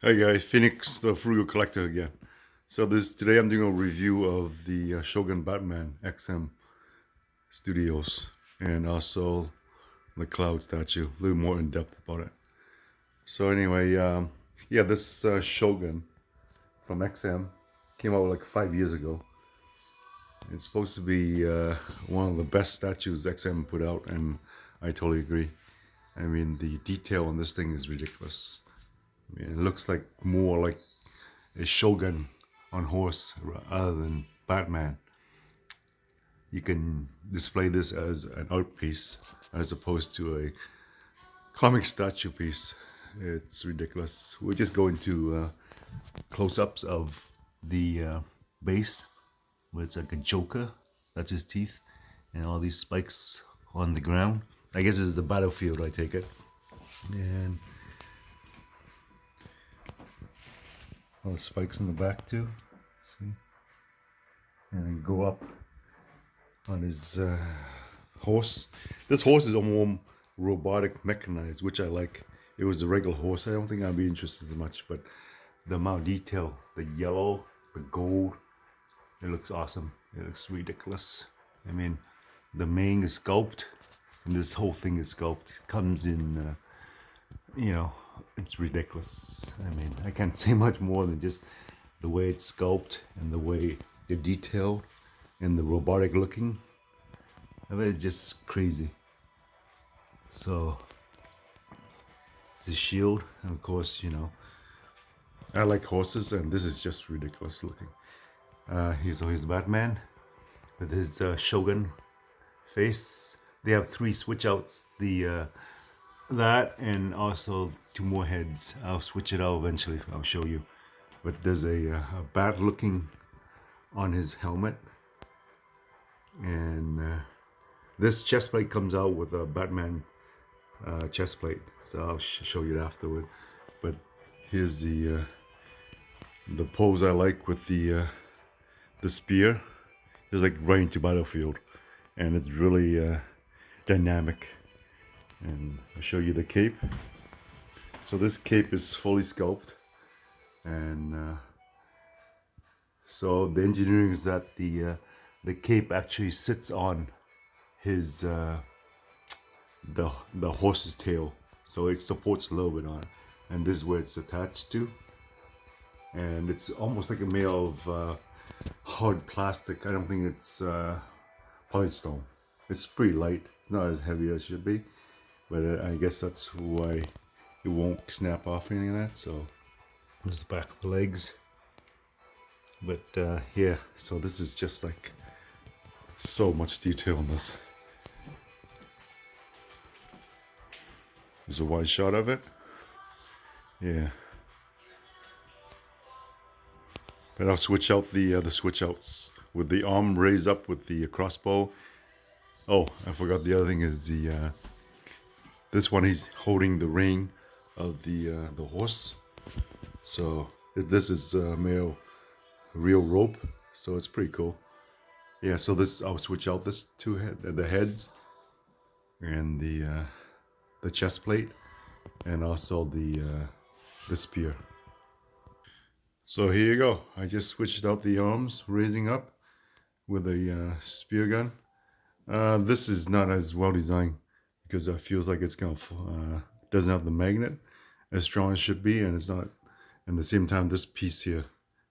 Hi guys, Phoenix the Frugal Collector again. So today I'm doing a review of the Shogun Batman XM Studios and also the Cloud statue, a little more in depth about it. So anyway, yeah, this Shogun from XM came out like 5 years ago. It's supposed to be one of the best statues XM put out, and I totally agree. I mean, the detail on this thing is ridiculous. I mean, it looks like more like a shogun on horse other than Batman. You can display this as an art piece as opposed to a comic statue piece. It's ridiculous. We'll just go into close-ups of the base where it's like a joker. That's his teeth, and all these spikes on the ground. I guess this is the battlefield, I take it. And all the spikes in the back too. See? And then go up on his horse. This horse is a more robotic, mechanized, which I like. It was a regular horse. I don't think I'd be interested as much, but the amount of detail, the yellow, the gold, it looks awesome. It looks ridiculous. I mean, the mane is sculpted, and this whole thing is sculpted. It comes in, it's ridiculous. I mean, I can't say much more than just the way it's sculpted and the way they're detailed and the robotic looking. I mean, it's just crazy. So it's a shield, and of course, I like horses, and this is just ridiculous looking. He's Batman with his Shogun face. They have three switch outs. That and also two more heads. I'll switch it out eventually. I'll show you. But there's a bat looking on his helmet, and this chest plate comes out with a Batman chest plate, so I'll show you it afterward. But here's the pose I like with the spear. It's like right into battlefield, and it's really dynamic. And I'll show you the cape. So this cape is fully sculpted, and so the engineering is that the cape actually sits on his the horse's tail, so it supports a little bit on it, and this is where it's attached to, and it's almost like a made of hard plastic. I don't think it's polystone. It's pretty light. It's not as heavy as it should be, but I guess that's why it won't snap off or anything like that. So there's the back of the legs. But yeah, so this is just like so much detail on this. There's a wide shot of it. Yeah. But I'll switch out the switch outs with the arm raised up with the crossbow. Oh, I forgot the other thing is this one he's holding the rein of the horse. So this is made of real rope, so it's pretty cool. Yeah, so this I'll switch out this the heads and the chest plate, and also the spear. So here you go. I just switched out the arms raising up with a spear gun. This is not as well designed because it feels like it's gonna doesn't have the magnet as strong as it should be, and it's not. And at the same time, this piece here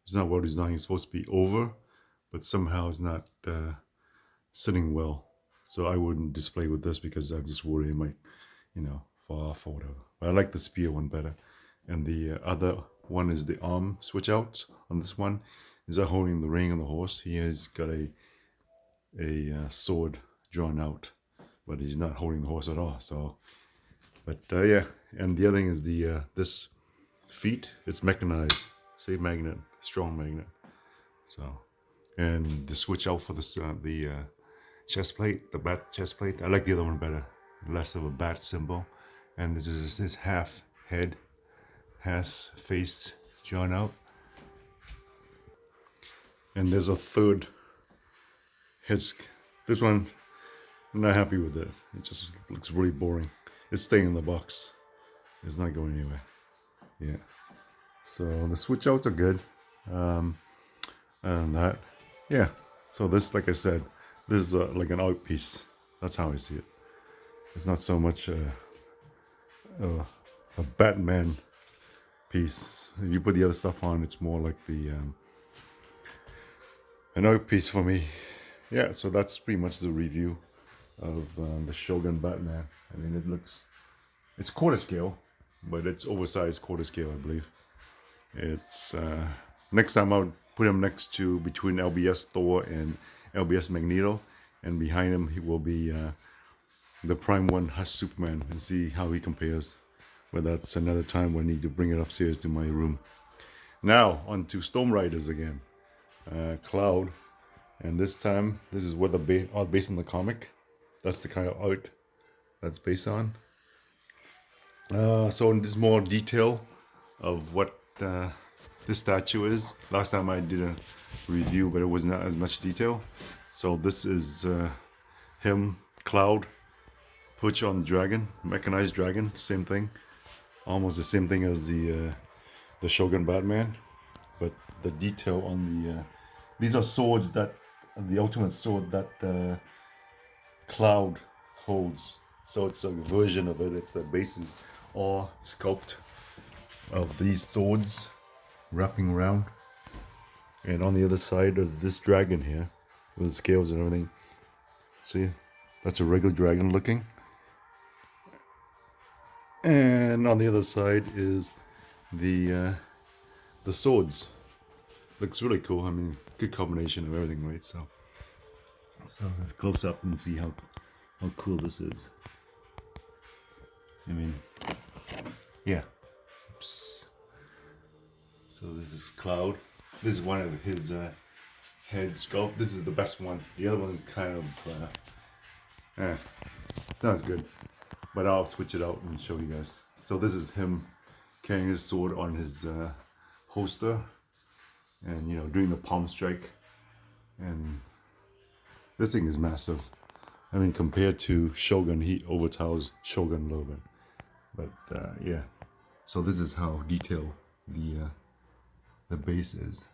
is not well designed. It's supposed to be over, but somehow it's not sitting well. So I wouldn't display with this because I'm just worried it might, fall off or whatever. But I like the spear one better. And the other one is the arm switch out on this one. Is that holding the rein on the horse? He has got a sword drawn out, but he's not holding the horse at all. So, but yeah. And the other thing is the this feet. It's mechanized. Say magnet, strong magnet. So, and the switch out for this the chest plate, the bat chest plate. I like the other one better, less of a bat symbol. And this is his half head, half face drawn out. And there's a third head. This one, I'm not happy with it. It just looks really boring. It's staying in the box. It's not going anywhere. Yeah. So the switch outs are good. And that, yeah. So this, like I said, this is like an art piece. That's how I see it. It's not so much a Batman piece. If you put the other stuff on, it's more like the an art piece for me. Yeah, so that's pretty much the review of the Shogun Batman. I mean, it's quarter scale, but it's oversized quarter scale, I believe. It's next time I'll put him next to between LBS Thor and LBS Magneto, and behind him he will be the Prime One Hush Superman, and see how he compares. But that's another time when I need to bring it upstairs to my room. Now on to Storm Riders again, Cloud, and this time this is what the art based on the comic. That's the kind of art that's based on. So there's more detail of what this statue is. Last time I did a review, but it was not as much detail. So this is him, Cloud, perched on dragon, mechanized dragon, same thing, almost the same thing as the Shogun Batman, but the detail on the these are swords that the ultimate sword that Cloud holds. So it's a version of it. It's the bases or sculpt of these swords wrapping around. And on the other side of this dragon here, with the scales and everything, see, that's a regular dragon looking. And on the other side is the swords. Looks really cool. I mean, good combination of everything, right? So close up and see how cool this is. I mean, yeah. Oops. So this is Cloud. This is one of his head sculpt. This is the best one. The other one is kind of, it's not as good. But I'll switch it out and show you guys. So this is him carrying his sword on his holster, and you know, doing the palm strike. And this thing is massive. I mean, compared to Shogun, he overtowers Shogun a little bit. But yeah, so this is how detailed the base is.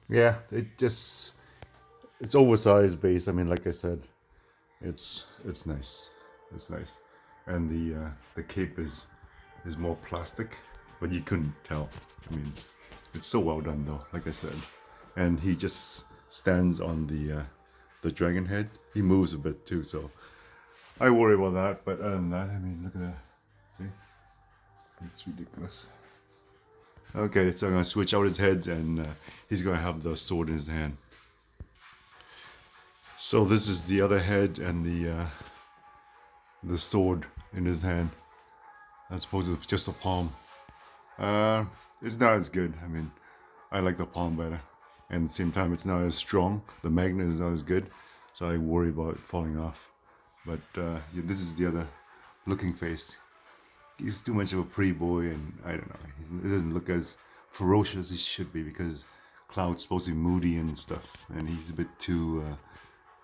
Yeah, it's oversized base. I mean, like I said, it's nice. It's nice, and the cape is more plastic, but you couldn't tell. I mean, it's so well done though. Like I said, and he just stands on the dragon head. He moves a bit too, so I worry about that. But other than that, I mean, look at that. See, it's ridiculous. Okay, so I'm gonna switch out his heads, and he's gonna have the sword in his hand. So this is the other head and the sword in his hand. I suppose it's just a palm. It's not as good. I mean, I like the palm better, and at the same time, it's not as strong. The magnet is not as good, so I worry about it falling off. But yeah, this is the other looking face. He's too much of a pretty boy, and I don't know. He doesn't look as ferocious as he should be, because Cloud's supposed to be moody and stuff, and he's a bit too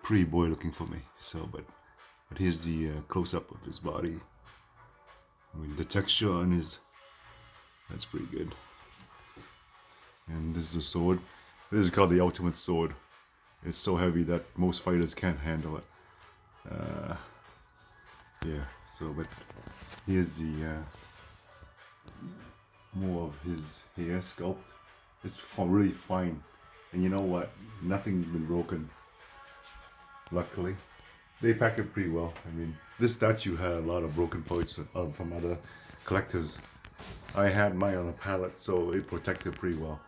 pretty boy looking for me. So, but here's the close up of his body. I mean, the texture on his, that's pretty good. And this is the sword. This is called the ultimate sword. It's so heavy that most fighters can't handle it. Yeah, so, but here's the more of his hair sculpt. It's really fine, and you know what, nothing's been broken, luckily. They pack it pretty well. I mean, this statue had a lot of broken parts from other collectors. I had mine on a pallet, so it protected pretty well.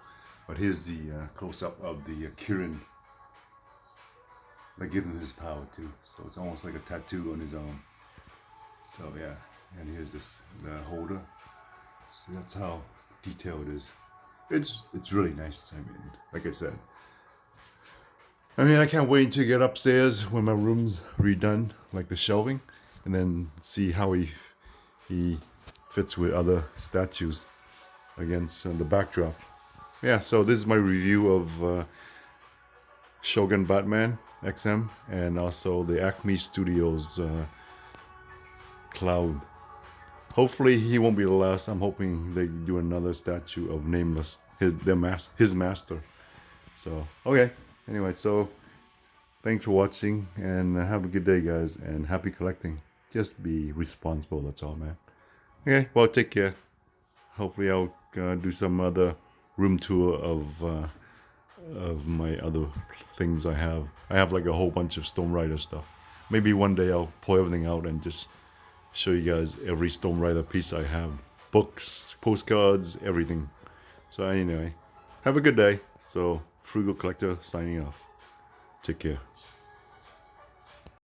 But here's the close-up of the Kirin. They give him his power too, so it's almost like a tattoo on his arm. So yeah, and here's the holder. So that's how detailed it is. It's really nice. I mean, like I said, I mean, I can't wait to get upstairs when my room's redone, like the shelving, and then see how he fits with other statues against the backdrop. Yeah, so this is my review of Shogun Batman XM, and also the Acme Studios Cloud. Hopefully he won't be the last. I'm hoping they do another statue of Nameless, his master. So okay. Anyway, so thanks for watching and have a good day, guys, and happy collecting. Just be responsible. That's all, man. Okay. Well, take care. Hopefully I'll do some other room tour of my other things I have. I have like a whole bunch of Stone Rider stuff. Maybe one day I'll pull everything out and just show you guys every Stone Rider piece I have. Books, postcards, everything. So anyway, have a good day. So Frugal Collector signing off. Take care.